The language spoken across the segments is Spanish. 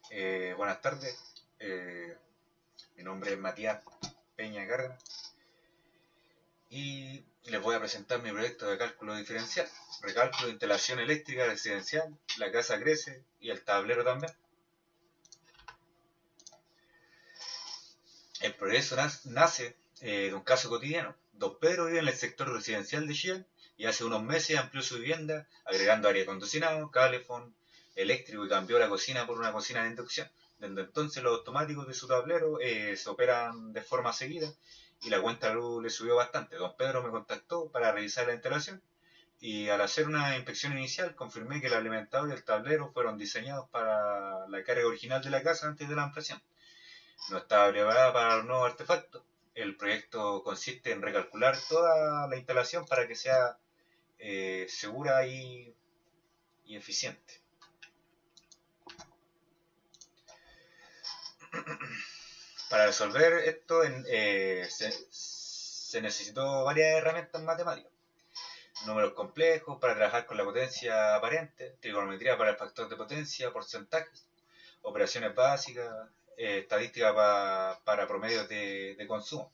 Buenas tardes, mi nombre es Matías Peña Cárdenas y les voy a presentar mi proyecto de cálculo diferencial, recálculo de instalación eléctrica residencial, la casa crece y el tablero también. El progreso nace de un caso cotidiano. Don Pedro vive en el sector residencial de Chillán y hace unos meses amplió su vivienda agregando aire acondicionado, calefón, eléctrico y cambió la cocina por una cocina de inducción. Desde entonces los automáticos de su tablero se operan de forma seguida y la cuenta de luz le subió bastante. Don Pedro me contactó para revisar la instalación y al hacer una inspección inicial confirmé que el alimentador y el tablero fueron diseñados para la carga original de la casa antes de la ampliación. No estaba preparada para los nuevos artefactos. El proyecto consiste en recalcular toda la instalación para que sea segura y eficiente. Para resolver esto se necesitó varias herramientas matemáticas. Números complejos para trabajar con la potencia aparente, trigonometría para el factor de potencia, porcentajes, operaciones básicas, estadística para promedios de consumo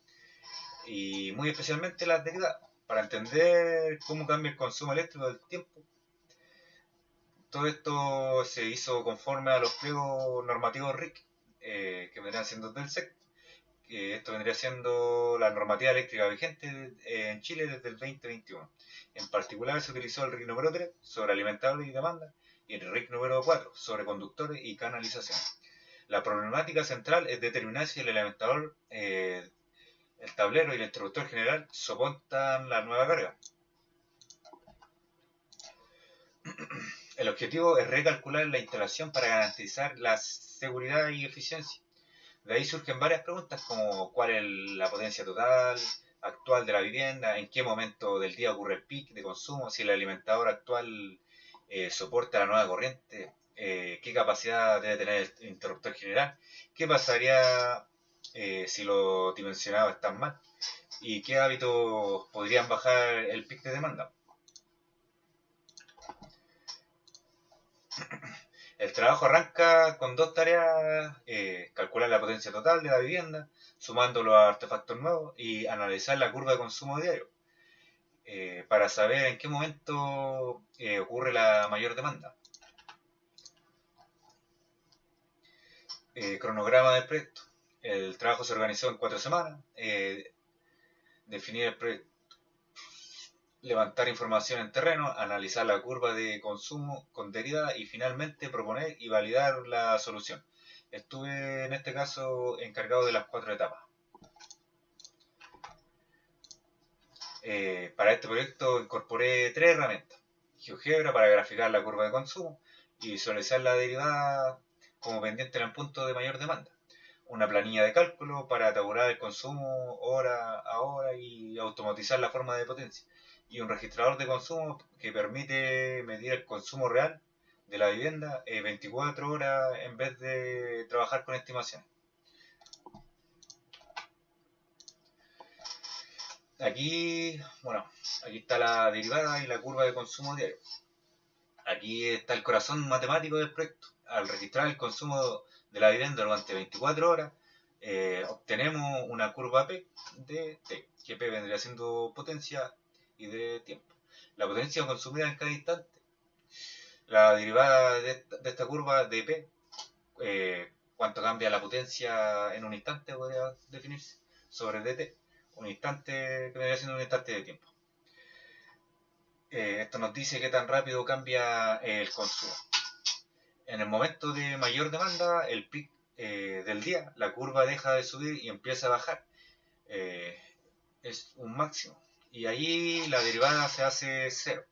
y muy especialmente las derivadas para entender cómo cambia el consumo eléctrico del tiempo. Todo esto se hizo conforme a los pliegos normativos RIC, que vendrían siendo del SEC, que esto vendría siendo la normativa eléctrica vigente en Chile desde el 2021. En particular se utilizó el RIC número 3 sobre alimentadores y demanda y el RIC número 4 sobre conductores y canalización. La problemática central es determinar si el alimentador, el tablero y el interruptor general soportan la nueva carga. El objetivo es recalcular la instalación para garantizar la seguridad y eficiencia. De ahí surgen varias preguntas como cuál es la potencia total actual de la vivienda, en qué momento del día ocurre el pic de consumo, si el alimentador actual soporta la nueva corriente, qué capacidad debe tener el interruptor general, qué pasaría si los dimensionados están mal y qué hábitos podrían bajar el pic de demanda. El trabajo arranca con dos tareas, calcular la potencia total de la vivienda, sumando los artefactos nuevos y analizar la curva de consumo diario, para saber en qué momento ocurre la mayor demanda. Cronograma del proyecto. El trabajo se organizó en 4 semanas. Definir el proyecto, levantar información en terreno, analizar la curva de consumo con derivadas y finalmente proponer y validar la solución. Estuve en este caso encargado de las 4 etapas. Para este proyecto incorporé 3 herramientas. GeoGebra para graficar la curva de consumo y visualizar la derivada como pendiente en el punto de mayor demanda. Una planilla de cálculo para tabular el consumo hora a hora y automatizar la forma de potencia. Y un registrador de consumo que permite medir el consumo real de la vivienda 24 horas en vez de trabajar con estimaciones. Aquí, bueno, aquí está la derivada y la curva de consumo diario. Aquí está el corazón matemático del proyecto. Al registrar el consumo de la vivienda durante 24 horas, obtenemos una curva P de T, que P vendría siendo potencia y de tiempo. La potencia consumida en cada instante. La derivada de esta curva de P, cuánto cambia la potencia en un instante, podría definirse, sobre dt, un instante que vendría siendo un instante de tiempo. Esto nos dice qué tan rápido cambia el consumo. En el momento de mayor demanda, el pic del día, la curva deja de subir y empieza a bajar. Es un máximo. Y ahí la derivada se hace cero.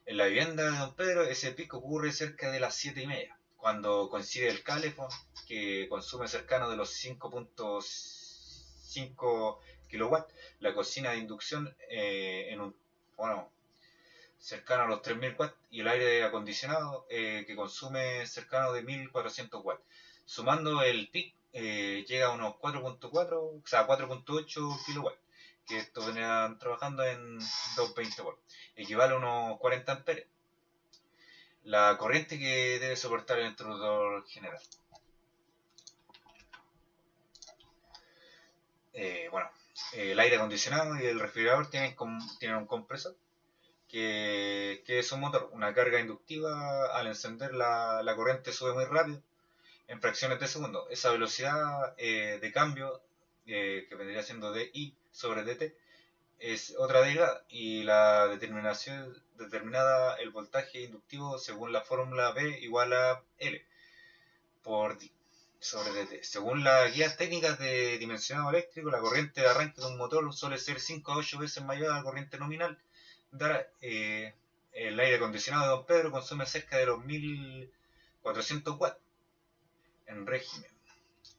En la vivienda de Don Pedro, ese pico ocurre cerca de las 7:30, cuando coincide el calefón, que consume cercano de los 5.5 kilowatts, la cocina de inducción cercano a los 3.000 watts y el aire acondicionado que consume cercano de 1.400 watts. Sumando el PIC llega a unos 4.4, o sea, 4.8 kilowatts, que esto venían trabajando en 220 watts. Equivale a unos 40 amperes. La corriente que debe soportar el interruptor general. Bueno, el aire acondicionado y el refrigerador tienen un compresor que es un motor, una carga inductiva. Al encender la corriente sube muy rápido, en fracciones de segundo. Esa velocidad de cambio, que vendría siendo dI sobre dt, es otra derivada, y la determinación determinada el voltaje inductivo según la fórmula B igual a L por D sobre dt. Según las guías técnicas de dimensionado eléctrico, la corriente de arranque de un motor suele ser 5 a 8 veces mayor a la corriente nominal. El aire acondicionado de Don Pedro consume cerca de los 1400 watts en régimen,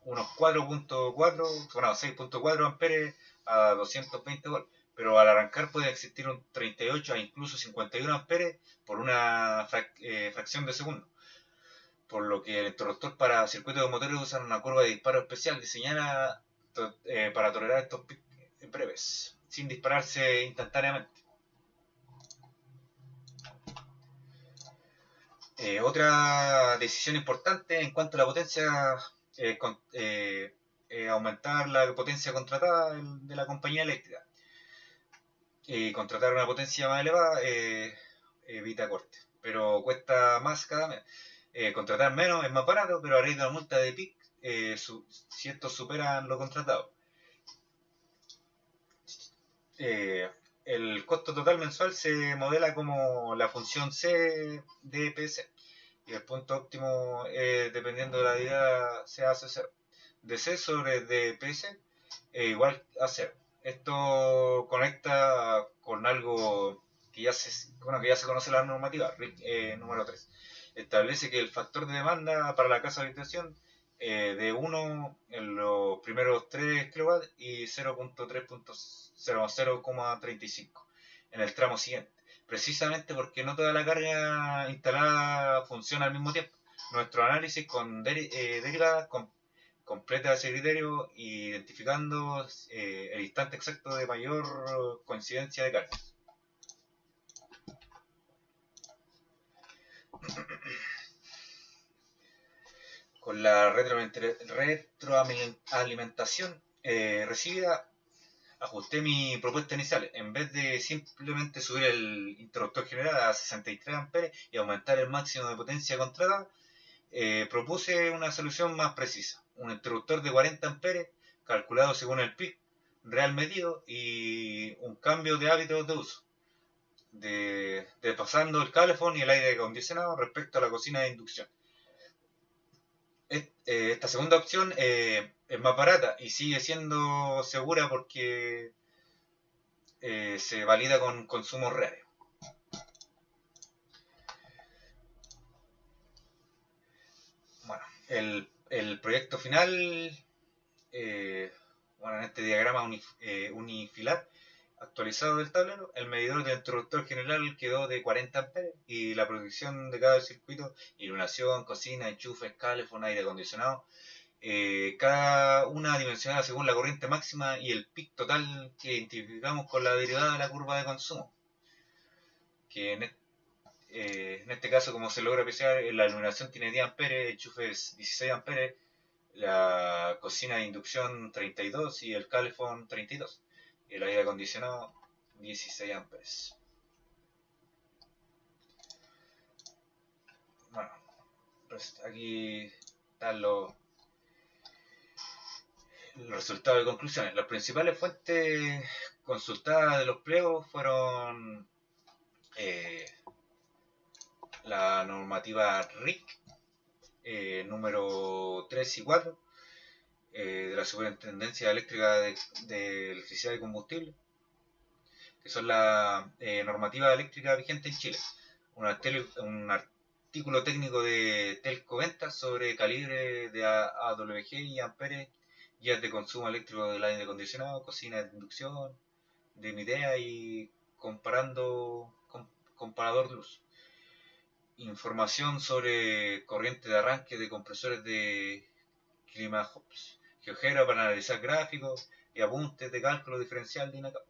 unos 4.4, bueno, 6.4 amperes a 220 volts, pero al arrancar puede existir un 38 a incluso 51 amperes por una fracción de segundo, por lo que el interruptor para circuitos de motores usa una curva de disparo especial diseñada para tolerar estos picos breves, sin dispararse instantáneamente. Otra decisión importante en cuanto a la potencia, aumentar la potencia contratada de la compañía eléctrica. Contratar una potencia más elevada evita corte, pero cuesta más cada mes. Contratar menos es más barato, pero arriesga una multa de PIC si estos superan lo contratado. El costo total mensual se modela como la función C de PC, y el punto óptimo, dependiendo de la derivada, se hace 0. DC sobre DPS igual a 0. Esto conecta con algo que ya se conoce la normativa, número 3. Establece que el factor de demanda para la casa de habitación de 1 en los primeros 3 kW y 0.35 en el tramo siguiente, precisamente porque no toda la carga instalada funciona al mismo tiempo. Nuestro análisis con derivadas completa ese criterio, identificando el instante exacto de mayor coincidencia de carga. Con la retroalimentación recibida, ajusté mi propuesta inicial. En vez de simplemente subir el interruptor general a 63 amperes y aumentar el máximo de potencia contratada, propuse una solución más precisa. Un interruptor de 40 amperes calculado según el PIC real medido y un cambio de hábitos de uso, pasando el calefón y el aire acondicionado respecto a la cocina de inducción. Esta segunda opción es más barata y sigue siendo segura porque se valida con consumos reales. Bueno, el proyecto final, bueno, en este diagrama unifilar actualizado del tablero, el medidor del interruptor general quedó de 40 amperes y la protección de cada circuito, iluminación, cocina, enchufes, calefón, aire acondicionado, cada una dimensionada según la corriente máxima y el PIC total que identificamos con la derivada de la curva de consumo, que en este caso, como se logra apreciar, la iluminación tiene 10 amperes, el enchufe es 16 amperes, la cocina de inducción 32 y el calefón 32. Y el aire acondicionado 16 amperes. Bueno, pues aquí están los resultados de conclusiones. Las principales fuentes consultadas de los pliegos fueron la normativa RIC número 3 y 4 de la Superintendencia Eléctrica de Electricidad y Combustible, que son la normativa eléctrica vigente en Chile. Un artículo técnico de Telco Ventas sobre calibre de AWG y amperes, guías de consumo eléctrico del aire acondicionado, cocina de inducción, de Midea y comparador de luz. Información sobre corriente de arranque de compresores de clima Hobbs. GeoGebra para analizar gráficos y apuntes de cálculo diferencial de INACAP.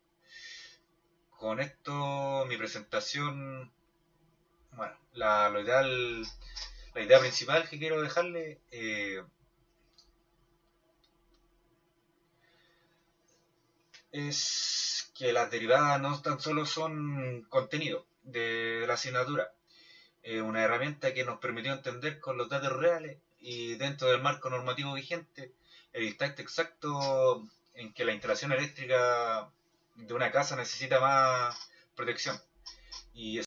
Con esto mi presentación, bueno, la idea principal que quiero dejarle, es que las derivadas no tan solo son contenido de la asignatura, es una herramienta que nos permitió entender con los datos reales y dentro del marco normativo vigente el instante exacto en que la instalación eléctrica de una casa necesita más protección. Y